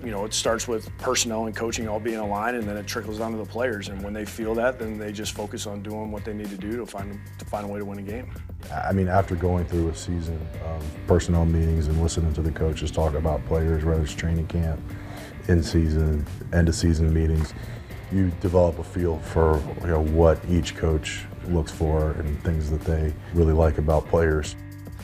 it starts with personnel and coaching all being aligned, and then it trickles down to the players. And when they feel that, then they just focus on doing what they need to do to find a way to win a game. I mean, after going through a season of personnel meetings and listening to the coaches talk about players, whether it's training camp, in-season, end-of-season meetings, you develop a feel for what each coach looks for and things that they really like about players.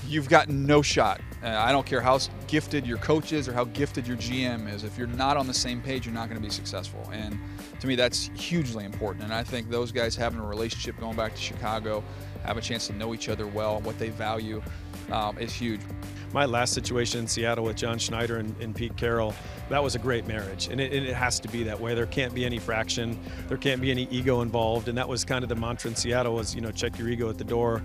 You've got no shot. I don't care how gifted your coach is or how gifted your GM is. If you're not on the same page, you're not going to be successful. And to me, that's hugely important. And I think those guys having a relationship going back to Chicago, have a chance to know each other well and what they value is huge. My last situation in Seattle with John Schneider and Pete Carroll, that was a great marriage, and it has to be that way. There can't be any fraction, there can't be any ego involved, and that was kind of the mantra in Seattle was, check your ego at the door.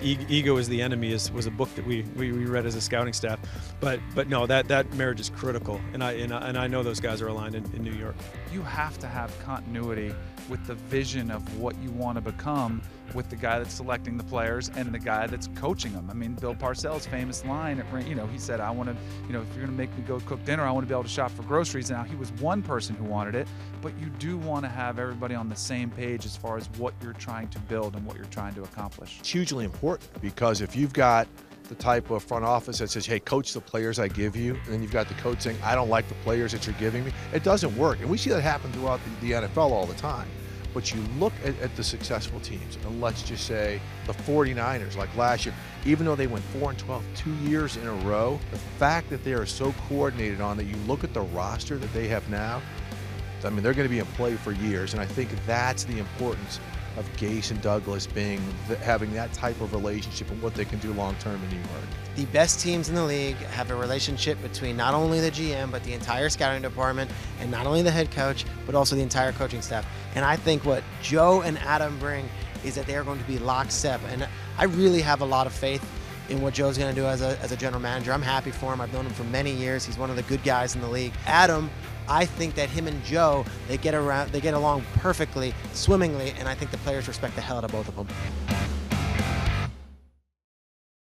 Ego is the enemy was a book that we read as a scouting staff, but no, that marriage is critical, and I know those guys are aligned in New York. You have to have continuity with the vision of what you want to become with the guy that's selecting the players and the guy that's coaching them. I mean, Bill Parcells' famous line, he said, I want to, if you're going to make me go cook dinner, I want to be able to shop for groceries. Now, he was one person who wanted it, but you do want to have everybody on the same page as far as what you're trying to build and what you're trying to accomplish. It's hugely important, because if you've got the type of front office that says, hey, coach the players I give you, and then you've got the coach saying, I don't like the players that you're giving me, it doesn't work. And we see that happen throughout the NFL all the time. But you look at the successful teams, and let's just say the 49ers, like last year, even though they went 4-12 2 years in a row, the fact that they are so coordinated on that, you look at the roster that they have now, I mean, they're going to be in play for years. And I think that's the importance of Gase and Douglas having that type of relationship and what they can do long term in New York. The best teams in the league have a relationship between not only the GM, but the entire scouting department, and not only the head coach, but also the entire coaching staff. And I think what Joe and Adam bring is that they are going to be lockstep. And I really have a lot of faith in what Joe's going to do as a general manager. I'm happy for him. I've known him for many years. He's one of the good guys in the league. Adam, I think that him and Joe, they get along perfectly, swimmingly, and I think the players respect the hell out of both of them.